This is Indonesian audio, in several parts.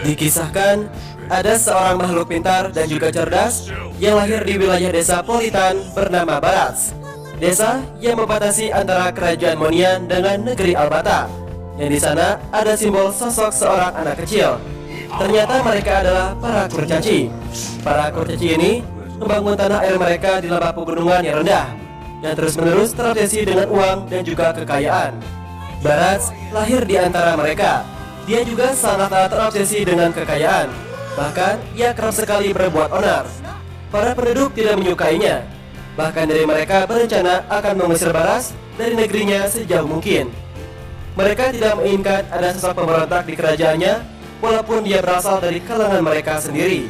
Dikisahkan, ada seorang makhluk pintar dan juga cerdas yang lahir di wilayah desa Politan bernama Barats. Desa yang membatasi antara kerajaan Monian dengan negeri Albata. Yang di sana ada simbol sosok seorang anak kecil. Ternyata mereka adalah para kurcaci. Para kurcaci ini membangun tanah air mereka di lembah pegunungan yang rendah dan terus-menerus terobsesi dengan uang dan juga kekayaan. Barats lahir di antara mereka. Dia juga sangat terobsesi dengan kekayaan. Bahkan ia kerap sekali berbuat onar. Para penduduk tidak menyukainya. Bahkan dari mereka berencana akan mengusir Barats dari negerinya sejauh mungkin. Mereka tidak menginginkan ada sosok pemberontak di kerajaannya, walaupun dia berasal dari kalangan mereka sendiri.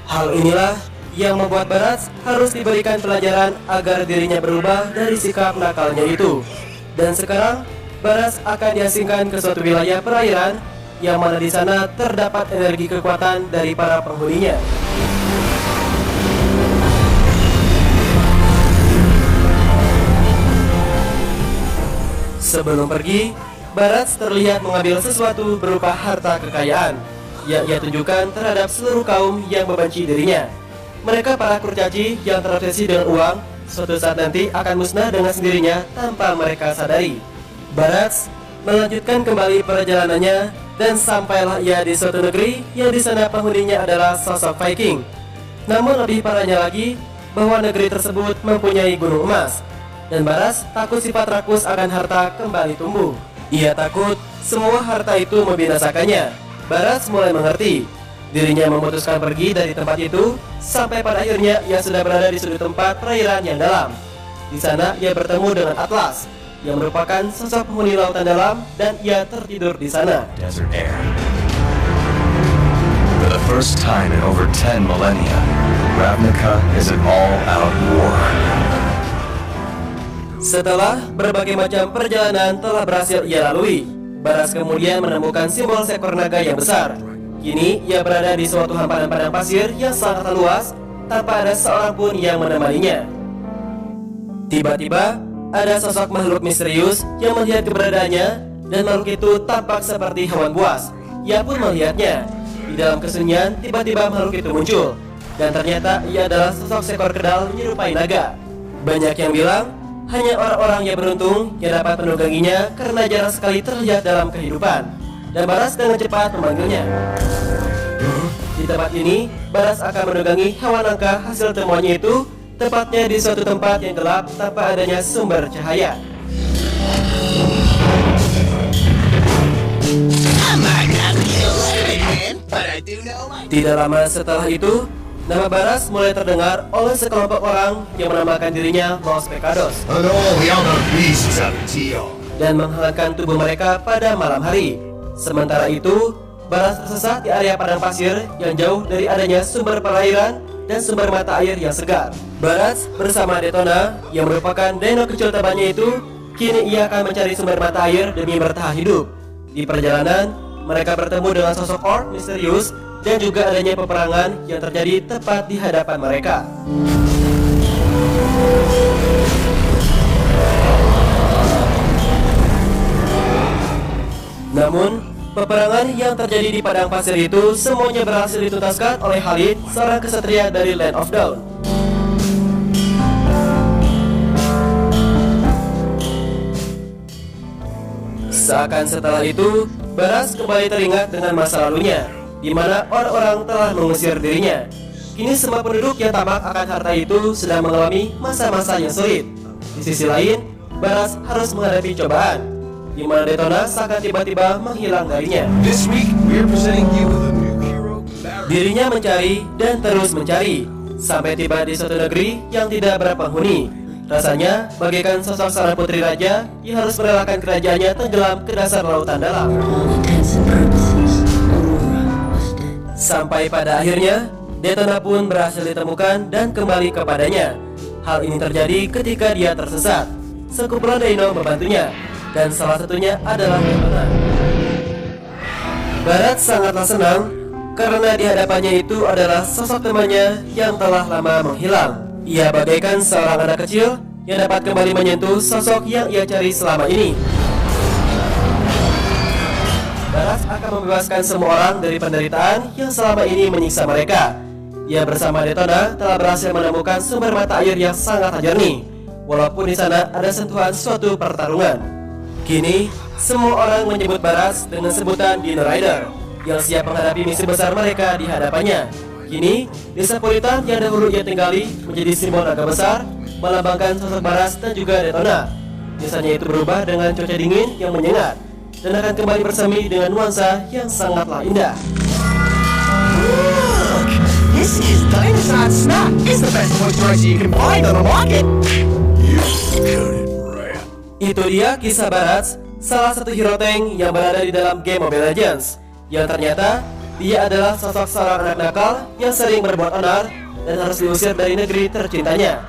Hal inilah yang membuat Barats harus diberikan pelajaran agar dirinya berubah dari sikap nakalnya itu. Dan sekarang Barats akan diasingkan ke suatu wilayah perairan yang mana di sana terdapat energi kekuatan dari para penghuninya. Sebelum pergi, Barats terlihat mengambil sesuatu berupa harta kekayaan yang ia tunjukkan terhadap seluruh kaum yang membenci dirinya. Mereka para kurcaci yang terobsesi dengan uang, suatu saat nanti akan musnah dengan sendirinya tanpa mereka sadari. Barats melanjutkan kembali perjalanannya dan sampailah ia di suatu negeri yang di sana penghuninya adalah sosok Viking. Namun lebih parahnya lagi bahwa negeri tersebut mempunyai gunung emas dan Barats takut sifat rakus akan harta kembali tumbuh. Ia takut semua harta itu membinasakannya. Barats mulai mengerti. Dirinya memutuskan pergi dari tempat itu sampai pada akhirnya ia sudah berada di sudut tempat perairan yang dalam. Di sana ia bertemu dengan Atlas yang merupakan sosok penghuni lautan dalam dan ia tertidur di sana. Desert air. For the first time in over 10 millennia, Ravnica is an all-out war. Setelah berbagai macam perjalanan telah berhasil ia lalui, Barats kemudian menemukan simbol seekor naga yang besar. Kini ia berada di suatu hamparan padang pasir yang sangat luas tanpa ada seorang pun yang menemaninya. Tiba-tiba ada sosok makhluk misterius yang melihat keberadaannya dan makhluk itu tampak seperti hewan buas. Ia pun melihatnya. Di dalam kesunyian tiba-tiba makhluk itu muncul dan ternyata ia adalah sosok seekor kedal menyerupai naga. Banyak yang bilang hanya orang-orang yang beruntung yang dapat menungganginya karena jarang sekali terlihat dalam kehidupan. Dan Barats dengan cepat memanggilnya. Di tempat ini, Barats akan menunggangi hewan langka hasil temuannya itu, tepatnya di suatu tempat yang gelap tanpa adanya sumber cahaya. Tidak lama setelah itu, nama Barats mulai terdengar oleh sekelompok orang yang menamakan dirinya Los Pecados dan menghangatkan tubuh mereka pada malam hari. Sementara itu, Barats tersesat di area padang pasir yang jauh dari adanya sumber perairan dan sumber mata air yang segar. Barats bersama Detona yang merupakan dino kecil temannya itu, kini ia akan mencari sumber mata air demi bertahan hidup. Di perjalanan, mereka bertemu dengan sosok orc misterius dan juga adanya peperangan yang terjadi tepat di hadapan mereka. Namun, peperangan yang terjadi di padang pasir itu semuanya berhasil dituntaskan oleh Khalid, seorang kesatria dari Land of Dawn. Seakan setelah itu, Barats kembali teringat dengan masa lalunya, di mana orang-orang telah mengusir dirinya. Kini semua penduduk yang tamak akan harta itu sedang mengalami masa-masa yang sulit. Di sisi lain, Barats harus menghadapi cobaan, di mana Detona seakan tiba-tiba menghilang darinya. This week, we are presenting you with a new hero. Dirinya mencari dan terus mencari, sampai tiba di suatu negeri yang tidak berpenghuni. Rasanya bagaikan sosok seorang putri raja yang harus merelakan kerajaannya tenggelam ke dasar lautan dalam. Sampai pada akhirnya, Detona pun berhasil ditemukan dan kembali kepadanya. Hal ini terjadi ketika dia tersesat. Sekumpulan dino membantunya, dan salah satunya adalah Detona. Barats sangatlah senang karena di hadapannya itu adalah sosok temannya yang telah lama menghilang. Ia bagaikan seorang anak kecil yang dapat kembali menyentuh sosok yang ia cari selama ini. Baras akan membebaskan semua orang dari penderitaan yang selama ini menyiksa mereka. Ia bersama Detona telah berhasil menemukan sumber mata air yang sangat jernih, walaupun di sana ada sentuhan suatu pertarungan. Kini, semua orang menyebut Baras dengan sebutan Dino Rider, yang siap menghadapi misi besar mereka di hadapannya. Kini, desa Politan yang dahulu ia tinggali menjadi simbol naga besar, melambangkan sosok Baras dan juga Detona. Desanya itu berubah dengan cuaca dingin yang menyengat, dan akan kembali bersemi dengan nuansa yang sangatlah indah. This is Dinosaur Snap. It's the best moisturizer you can find on the market. You coated rat. Itu dia kisah Baras, salah satu hero tank yang berada di dalam game Mobile Legends, yang ternyata dia adalah sosok seorang anak nakal yang sering berbuat onar dan harus diusir dari negeri tercintanya.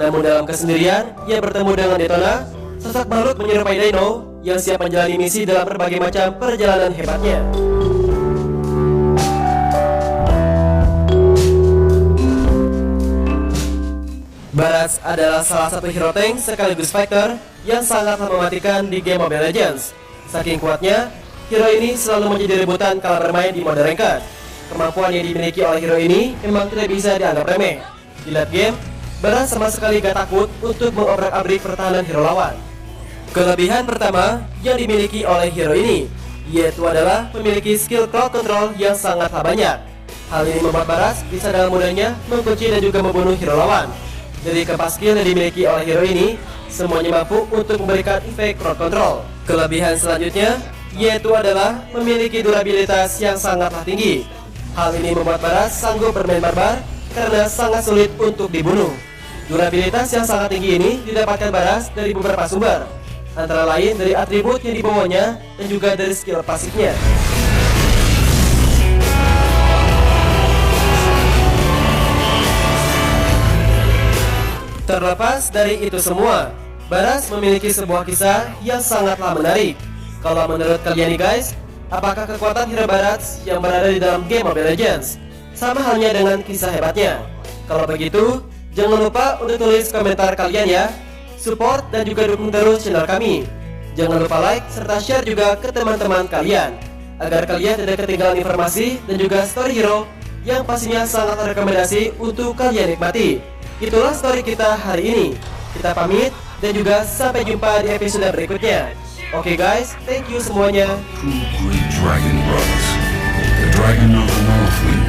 Namun dalam kesendirian, ia bertemu dengan Detona, sosok makhluk menyerupai Dino yang siap menjalani misi dalam berbagai macam perjalanan hebatnya. Baras adalah salah satu hero tank sekaligus fighter yang sangatlah mematikan di game Mobile Legends. Saking kuatnya, hero ini selalu menjadi rebutan kala bermain di mode ranked. Kemampuan yang dimiliki oleh hero ini memang tidak bisa dianggap remeh. Di late game, Baras sama sekali gak takut untuk mengobrak-abrik pertahanan hero lawan. Kelebihan pertama yang dimiliki oleh hero ini, yaitu adalah memiliki skill crowd control yang sangatlah banyak. Hal ini membuat Baras bisa dalam mudahnya mengunci dan juga membunuh hero lawan. Dari keempat skill yang dimiliki oleh hero ini, semuanya mampu untuk memberikan efek crowd control. Kelebihan selanjutnya, yaitu adalah memiliki durabilitas yang sangatlah tinggi. Hal ini membuat Baras sanggup bermain barbar karena sangat sulit untuk dibunuh. Durabilitas yang sangat tinggi ini didapatkan Baras dari beberapa sumber, antara lain dari atribut yang dibawanya dan juga dari skill pasifnya. Terlepas dari itu semua, Baras memiliki sebuah kisah yang sangatlah menarik. Kalau menurut kalian nih guys, apakah kekuatan hero Baras yang berada di dalam game Mobile Legends sama halnya dengan kisah hebatnya? Kalau begitu, jangan lupa untuk tulis komentar kalian ya. Support dan juga dukung terus channel kami. Jangan lupa like serta share juga ke teman-teman kalian, agar kalian tidak ketinggalan informasi dan juga story hero yang pastinya sangat rekomendasi untuk kalian nikmati. Itulah story kita hari ini. Kita pamit dan juga sampai jumpa di episode berikutnya. Oke guys, thank you semuanya. Two great dragon brothers. The dragon of the Northwind